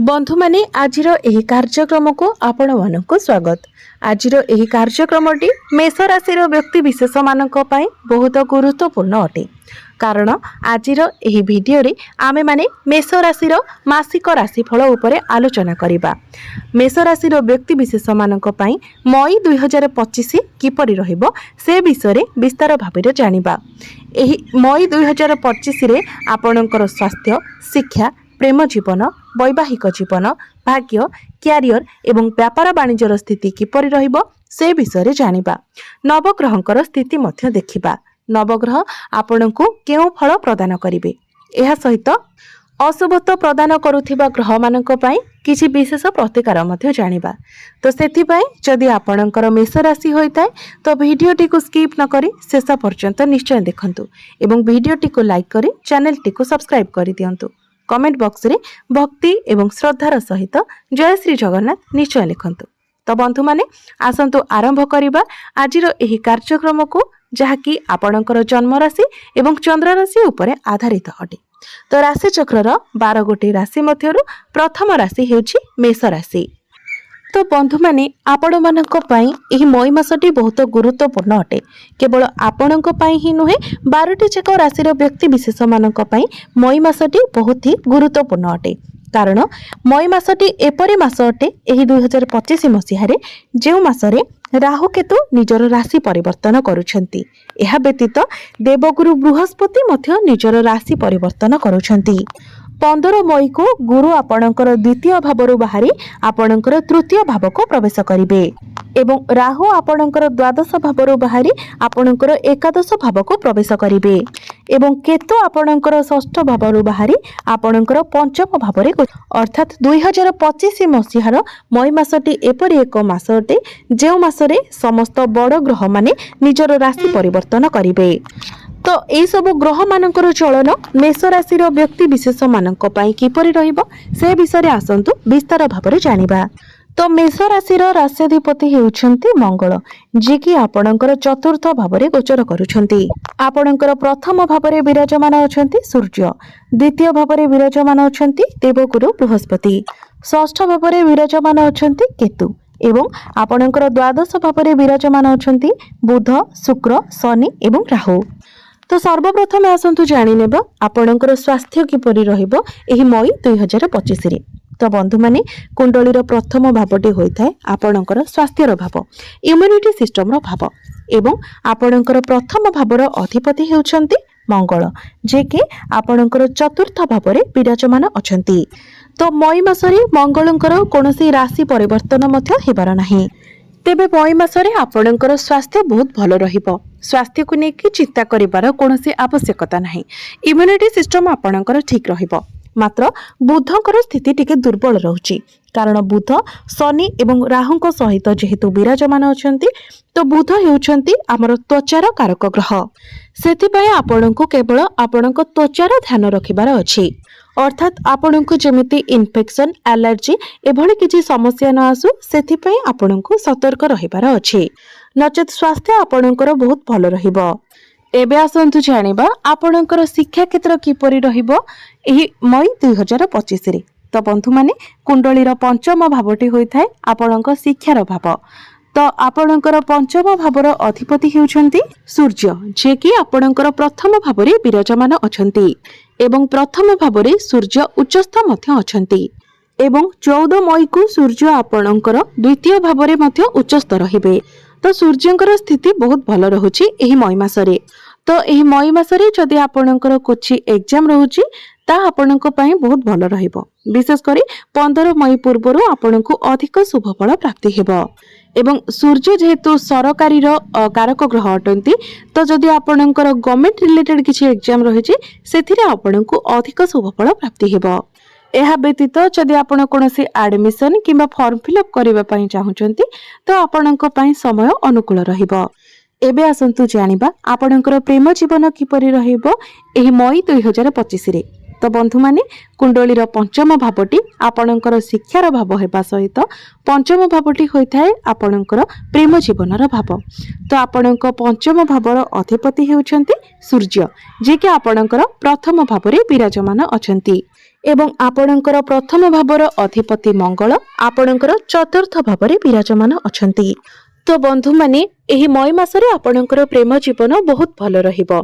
बंधु माने आजिर एही कार्यक्रम को आपण मानक स्वागत। आजिर एही कार्यक्रमटी मेष राशि व्यक्ति विशेष मानक पई बहुत गुरुत्वपूर्ण अटे। कारण आजिर एही वीडियो रे आमे माने मेष राशि मासिक राशिफल उपरे आलोचना करिबा। मेष राशि व्यक्ति विशेष मानक पई मई 2025 किपरि रहिबो से विषय रे विस्तार भाबरे जानिबा। एही मई 2025 रे आपणकर स्वास्थ्य, शिक्षा, प्रेम जीवन, वैवाहिक जीवन, भाग्य, क्यारियर एवं व्यापार वाणिज्यर स्थिति किपरि रहिबो से विषय रे जानिबा। नवग्रहंकर स्थिति मध्य देखिबा। नवग्रह आपणको केउ फल प्रदान करिवे। एहा सहित अशुभत्व प्रदान करुथिबा ग्रह मानक पई किछि विशेष प्रतिकार मध्य जानिबा। तो सेथि पई जदि आपणकर मेष राशि होइताय तो वीडियोटी को स्किप न करी शेष पर्यंत निश्चय देखंतु एवं वीडियोटी को लाइक करी चैनलटी को सब्सक्राइब करि दियंतु। कमेंट बॉक्स रे भक्ति एवं श्रद्धार सहित जय श्री जगन्नाथ निश्चय लिखंतु। तो बंधु माने आसंतु आरंभ करिबा आजिर एही कार्यक्रम को जहाँकि आपणकर जन्म राशि एवं चंद्र राशि उपरे आधारित अटे। तो राशि चक्रर 12 गोटी राशि मध्यरु प्रथम राशि हेउछि मेष राशि। तो बंधु माने आपण मानक पई एही मई मासटी बहुत गुरुत्वपूर्ण अटे। केवल आपणक पई ही नुहे 12टी चक राशिर व्यक्ति विशेष मानक पई मई मासटी बहुत ही गुरुत्वपूर्ण अटे। कारण मई मासटी एपरि मास अटे एही 2025 मसीह रे जेउ मासरे राहु केतु निजर राशि परिवर्तन करुछंती। एहा व्यतीत देवगुरु बृहस्पति मध्य निजर राशि परिवर्तन करुछंती। 15 मई को गुरु आपणकर द्वितीय भावरु बाहरी आपणकर तृतीय भाव को प्रवेश करिवे एवं राहु आपणकर द्वादश भावरु बाहरी आपणकर एकादश भाव को प्रवेश करिवे एवं केतु आपणकर षष्ठ भावरु बाहरी आपणकर पंचम भावरे अर्थात 2025 मसीहार मई मासटी एपरि एक मास अटे जेउ मासरे समस्त बड़ ग्रह माने निजर राशि परिवर्तन करिवे। तो यही सब ग्रह मानकर चलन मेष राशि व्यक्ति विशेष मानक पई किपरि रहिबो से विषय आसंतु विस्तार भाବରେ जानिबा। तो मेष राशि राष्ट्राधिपति हेउछंती मंगल, जे कि आपणकर चतुर्थ भाବରେ गोचर करूछंती। आपणकर प्रथम भाବରେ विराजमान अछंती सूर्य, द्वितीय भाବରେ विराजमान अछंती देवगुरु बृहस्पति, षष्ठ भाବରେ विराजमान अछंती केतु एवं आपणकर द्वादश भाବରେ विराजमान अछंती बुध, शुक्र, शनि एवं राहु। तो सर्वप्रथम आसंतु जानि नेबा आपणकर स्वास्थ्य किपरि रहिबो एही मई 2025 रे। तो बंधु माने कुंडलीर प्रथम भावटी होइथाय आपणकर स्वास्थ्यर भाव, इम्यूनिटी सिस्टम रो भाव एवं आपणकर प्रथम भावर अधिपति हेउछंती मंगल, जे कि आपणकर चतुर्थ भावरे विराजमान अछंती। तो मई मासरे मंगलंकर कोनोसी राशि परिवर्तन मध्य हेबार नाही। तेबे मई मासरे आपणकर स्वास्थ्य बहुत भल रहिबो। स्वास्थ्य को नेकी चिंता करिबार कोनोसी आवश्यकता नाही। इम्यूनिटी सिस्टम आपणकर ठीक रहिबो। मात्र बुधंकर स्थिति टिके दुर्बल रहुची। कारण बुध शनि एवं राहुंक सहित जेहेतु विराजमान अछंती तो बुध हेउछंती हमर त्वचार कारक ग्रह। सेथिपय आपणको केवल आपणक त्वचार ध्यान रखिबार अछि। अर्थात आपणको जेमिति इन्फेक्शन, एलर्जी एभली किछि समस्या न आसु सेथिपय आपणको सतर्क रहिबार अछि। नचेत स्वास्थ्य आपणकर बहुत भल रहिबो। एबे आसंतु जानिबा आपणकर शिक्षा क्षेत्र किपरि रहिबो एही मई 2025 रे। तो बंधु माने कुंडलीर पंचम भावटी होइथाय आपणक शिक्षार भाव। तो आपणकर पंचम भावर अधिपति हेउछंती सूर्य, जे कि आपणकर प्रथम भावरे विराजमान अछंती एवं प्रथम भावरे सूर्य उच्चस्थ मध्य अछंती एवं 14 मई को सूर्य आपणकर द्वितीय भावरे मध्य उच्चस्थ रहिबे। तो सूर्यंकर स्थिति बहुत भल रहुची एही मई मासरे। तो एही मई मासरे जदि आपणकर कोची एग्जाम रहुची ता आपणक पई बहुत भल रहिबो। विशेष करी 15 मई पूर्वरु आपणको अधिक शुभ फल प्राप्ति हेबो एवं सूर्य जेहेतु सरकारी कारक ग्रह अटंती तो जदि आपणकर गवर्नमेंट रिलेटेड किछि एग्जाम रहिची सेथिरे आपणको अधिक शुभ फल प्राप्ति हेबो। एहा व्यतीत जदि आपण कोनोसी एडमिशन किंबा फॉर्म फिलअप करिबा पई चाहुचंती तो आपणक पई समय अनुकूल रहिबो। एबे आसंतु जानिबा आपणकर प्रेम जीवन किपरि रहिबो एही मई 2025 रे। तो बंधु माने कुंडलीर पंचम भावटी आपणकर शिक्षार भाव हेबा सहित पंचम भावटी होइथाय आपणकर प्रेम जीवनर भाव। तो आपणक पंचम भावर अधिपति हेउछंती सूर्य, जे कि आपणकर प्रथम भावरे विराजमान अछंती एवं आपणकर प्रथम भावर अधिपति मंगल आपणकर चतुर्थ भाव विराजमान अछंती। तो बंधु माने एही मई मासरे आपणकर प्रेम जीवन बहुत भल रहिबो,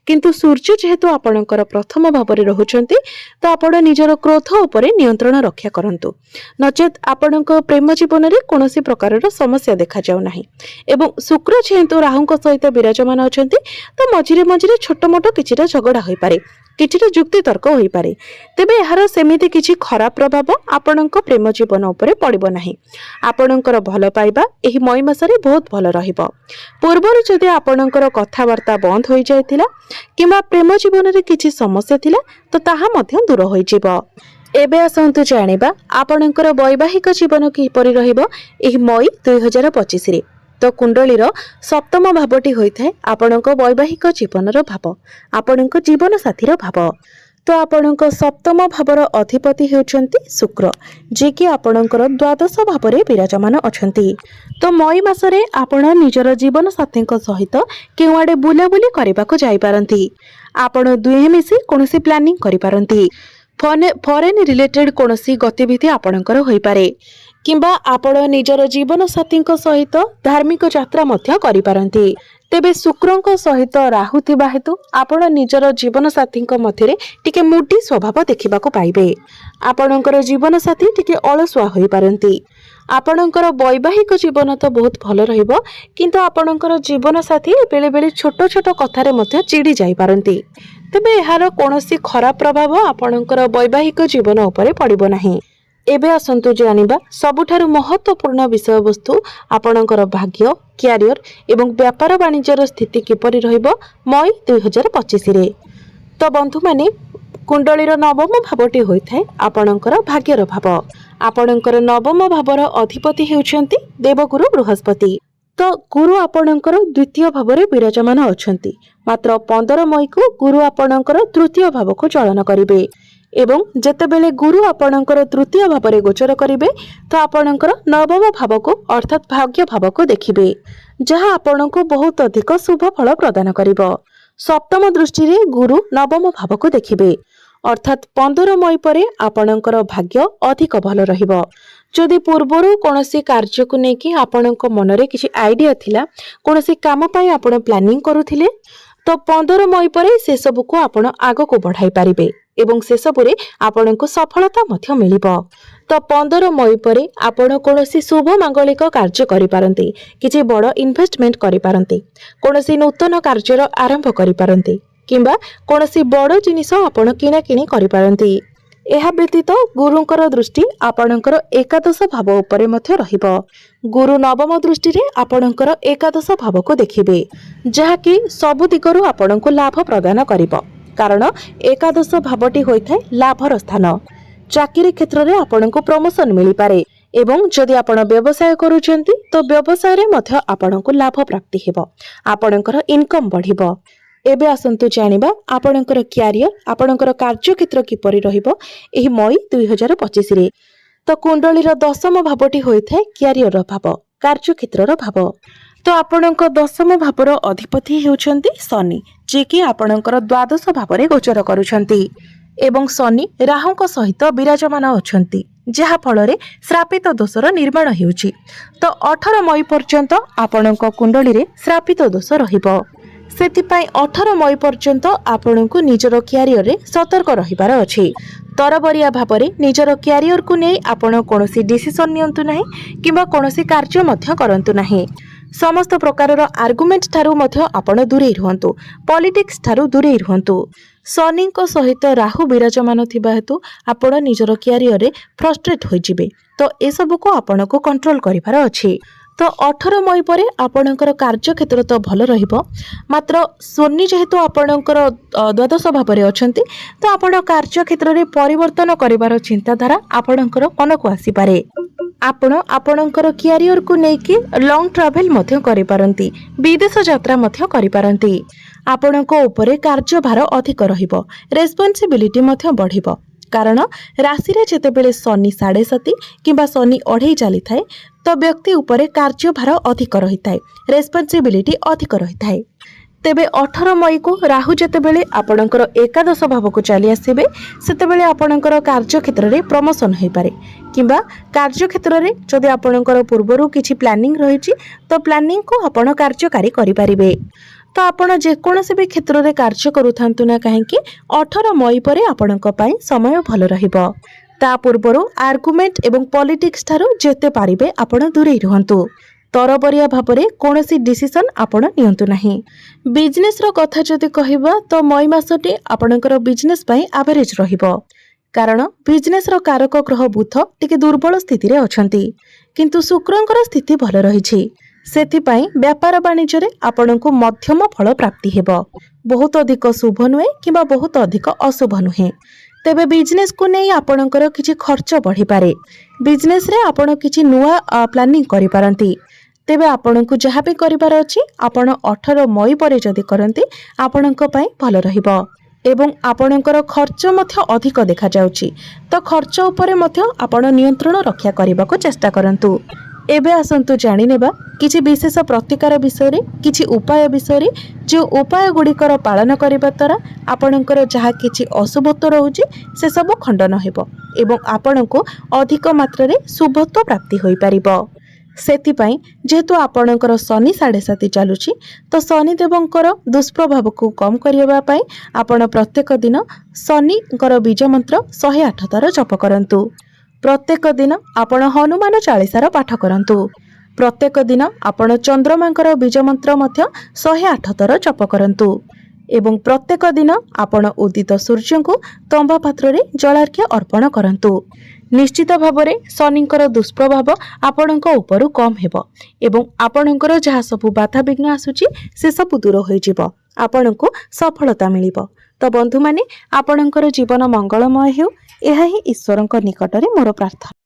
किंतु सूर्य जेहेतु आपणकर प्रथम भाव में रहुचंती तो आपण निजर क्रोध उपरे नियंत्रण रक्षा करंतु, नचेत आपणक प्रेम जीवन में कोनोसी प्रकार समस्या देखा जाउ नाही। एवं शुक्र जेहेतु राहु सहित विराजमान अछंती तो मझिरे मझिरे छोट मोट किछिटा झगड़ा होई पारे, किछिटा जुक्ति तर्क होई पारे, तेबे एहार सेमिति किछि खराब प्रभाव आपणक प्रेम जीवन उपरे पड़िबो नाही। आपणकर भल पाइबा एही मई मासरे बहुत भल रहिबो। पूर्वर जदि आपणकर कथावार्ता बंद होई जायतिला किंबा प्रेम जीवन में किछि समस्या थिला तो ताहा मध्य दूर होई जिवो। एबे आसंतु जानिबा आपणकर वैवाहिक जीवन किपरि रहिबो एही मई 2025 रे। तो कुंडलीर सप्तम भावटी होइथाय आपणक वैवाहिक जीवनर भाव, आपणक जीवन साथीर भाव। तो आपणक सप्तम भावर अधिपति हेउचंती शुक्र, जे कि आपणकर द्वादश भाव में विराजमान अछंती। तो मई मासरे आपण निजर जीवन साथी सहित केउआडे बुलाबुली करबाको जाई पारंती। आपण दुहे मिसी कोनोसी प्लानिंग करि पारंती। फॉरेन रिलेटेड कोनोसी गतिविधि आपणकर होई पारे, किंबा आपण निजर जीवन साथी सहित धार्मिक यात्रा मध्य करि पारंती। तेबे शुक्रंक सहित राहु थिबा हेतु आपण निजर जीवन साथी मध्य टिके मुडी स्वभाव देखिबाको पाइबे। आपणकर जीवन साथी टिके अलसुआ होई पारंती। आपणकर वैवाहिक जीवन तो बहुत भल रहिबो, किंतु आपणकर जीवन साथी बेले बेले छोट छोट कथारे मध्य चिड़ी जाई पारंती। तेबे एहार कोनोसी खराब प्रभाव आपणकर वैवाहिक जीवन उपरे पड़िबो नाही। एबे आसंतु जानिबा सबुठारु महत्वपूर्ण विषय वस्तु आपणकर भाग्य, क्यारियर एवं व्यापार वाणिज्यर स्थिति किपरि रहिबो मई 2025 रे। तो बंधु माने कुंडलीर नवम भावटी होइथाय आपणकर भाग्यर भाव। आपणकर नवम भावर अधिपति हेउचंती देवगुरु बृहस्पति। तो गुरु आपणकर द्वितीय भाव में विराजमान अछंती। मात्र 15 मई को गुरु आपणकर तृतीय भाव को चलन करिवे एवं जेतेबेले गुरु आपणकर तृतीय भाव में गोचर करिवे तो आपणकर नवम भाव को अर्थात भाग्य भाव को देखिबे, जहाँ आपणको बहुत अधिक शुभ फल प्रदान करिवो। सप्तम दृष्टि रे गुरु नवम भाव को देखिबे, अर्थात 15 मई परे आपणकर भाग्य अधिक भल रहिबो। जदि पूर्वरु कोनोसी कार्य को नेकी आपणको मनरे किछि आइडिया थिला, कोनोसी काम पई आपण प्लानिंग करूथिले तो 15 मई परे से सब को आपण आगो को बढ़ाई पारिबे एवं से सबुरे आपणको सफलता मध्य मिलिबो। तो 15 मई परे आपण कोनोसी शुभ मांगलिक कार्य करि पारंती, किछि बड़ इन्वेस्टमेंट करि पारंती, कोनोसी नूतन कार्यर आरंभ करि पारंती, किंबा कोनोसी बड़ जिनिस आपण किना किनी करि पारंती। एहा व्यतीत गुरुंकर दृष्टि आपणकर एकादश भाव उपरे मध्य रहिबो। गुरु नवम दृष्टि रे आपणकर एकादश भाव को देखिबे, जहा कि सबु दिगरु आपणको लाभ प्रदान करिबो, कारण एकादश भावटी होइथाय लाभर स्थान। चाकरी क्षेत्र रे आपणको प्रमोशन मिली पारे एवं जदि आपण व्यवसाय करूछंती तो व्यवसाय रे मध्य आपणको लाभ प्राप्ति हेबो, आपणकर इनकम बढ़िबो। एबे आसंतु जानिबा आपणकर क्यारियर, आपणकर कार्य क्षेत्र किपरि रहिबो एही मई 2025 रे। तो कुंडलीर दशम भावटी होइथाय क्यारियर भाव, कार्य क्षेत्रर भाव। तो आपणक दशम भावर अधिपति हेउछंती शनि, जे कि आपणकर द्वादश भाव में गोचर करूछंती एवं शनि राहुंक सहित विराजमान अछंती, जहा फल रे श्रापित दोषर निर्माण हेउची। तो 18 मई पर्यंत आपणक कुंडली रे श्रापित दोष रहिबो। सेतिपाई 18 मई पर्यंत आपणको निजर क्यारियर रे सतर्क रहिबार अछि। तरबरिया भाबरे निजर क्यारियर को नै आपण कोनोसी डिसिजन नियंतु नाही किंबा कोनोसी कार्य मध्य करंतु नाही। समस्त प्रकारर आर्गुमेंट ठारू मध्य आपण दूरे रहंतु, पॉलिटिक्स ठारू दूरे रहंतु। शनिको सहित राहु विराजमान थिबा हेतु आपण निजर क्यारियर रे फ्रस्ट्रेट होई जिवे, तो ए सब को आपण को कंट्रोल करिबार अछि। तो 18 मई परे आपणकर कार्य क्षेत्र तो भल रहिबो, मात्र शनि जेहेतु आपणकर द्वादश भाव में अछंती तो आपण कार्य क्षेत्र रे परिवर्तन करिवार चिंताधारा आपणकर मन को आसी पारे। आपण आपणकर क्यारियर को नेकी लॉन्ग ट्रैवल मध्य करि पारंती, विदेश यात्रा मध्य करि पारंती। आपणको उपरे कार्यभार अधिक रहिबो, रेस्पोंसिबिलिटी मध्य बढ़िबो, कारण राशि रे जेतेबेले शनि 7.5 किंबा शनि 2.5 चली थाए तो व्यक्ति उपरे कार्यभार अधिक रही थाए, रेस्पोंसिबिलिटी अधिक रही थाए। तेबे 18 मई को राहु जेतेबेले आपणकर एकादश भाव को चली आसबे सेतेबेले आपणकर कार्यक्षेत्र में प्रमोशन हो पारे किंबा कार्यक्षेत्र में जदि आपणकर पूर्वरु किछि प्लानिंग रही तो प्लानिंग को आपण कार्यकारी करें। तो आपण जेकोसी भी क्षेत्र में कार्य करूथांतु ना कहीं 18 मई पर आपणक पई समय भल रहिबो। ता पूर्वरु आर्गुमेंट एवं पॉलिटिक्स ठारू जेते पारिबे आपण दूरे रुहंतु। तरबरिया भावरे कोनोसी डिसीजन आपण नियंतु नाही। बिजनेस रो कथा जदि कहिबा तो मई मासटी आपणकर बिजनेस पई एवरेज रहिबो कारण बिजनेस रो कारक ग्रह बुध टिके दुर्बल स्थिति रे अछंती किंतु शुक्रंकर स्थिति भल रहिछि सेथिपाई व्यापार वाणिज्य रे आपणको मध्यम फल प्राप्ति हेबो। बहुत अधिक शुभ नुहे किंबा बहुत अधिक अशुभ नुहे। तेबे बिजनेस को नहीं आपणकर किछि खर्च बढ़ी पारे। बिजनेस रे आपण किछि नुआ प्लानिंग करि पारंती। तेबे आपणको जहाँ भी करिबार अछि आपण 18 मई पर जदि करंती आपणको पई भल रहिबो एवं आपणकर खर्च मध्य अधिक देखा जाउछि तो खर्च उपरे मध्य आपण नियंत्रण रक्षा करबा को चेष्टा करंतु। एबे आसंतु जानि नेबा किछि विशेष प्रतिकार विषय रे किछि उपाय विषय रे जो उपाय गुड़िकर पालन करबा द्वारा आपणकर जहाँ किछि अशुभत्व रहउछि से सब खंडन हेबो एवं आपणको अधिक मात्रा रे शुभत्व प्राप्ति होई परिबो। सेथिपाई जेहेतु आपणकर शनि 7.5 चलुछि तो शनिदेवंकर दुष्प्रभाव को कम करबा पई आपण प्रत्येक दिन शनिकर बीज मंत्र 108 थर जप करंतु। प्रत्येक दिन आपण हनुमान चालीसार पाठ करंतु। प्रत्येक दिन आपण चंद्रमांकर बीज मंत्र मध्य 108 थर जप करंतु एवं प्रत्येक दिन आपण उदित सूर्य को तंबा पात्र रे जलार्घ्य अर्पण करंतु। निश्चित भावरे शनिंकर दुष्प्रभाव आपणक उपरु कम हेबो एवं आपणकर जहाँ सबु बाधा विघ्न आसुची से सब दूर होई जिवो आपणको सफलता मिलिबो। तो बंधु माने आपणकर जीवन मंगलमय हेउ एहा ही ईश्वरक निकटरे मोर प्रार्थना।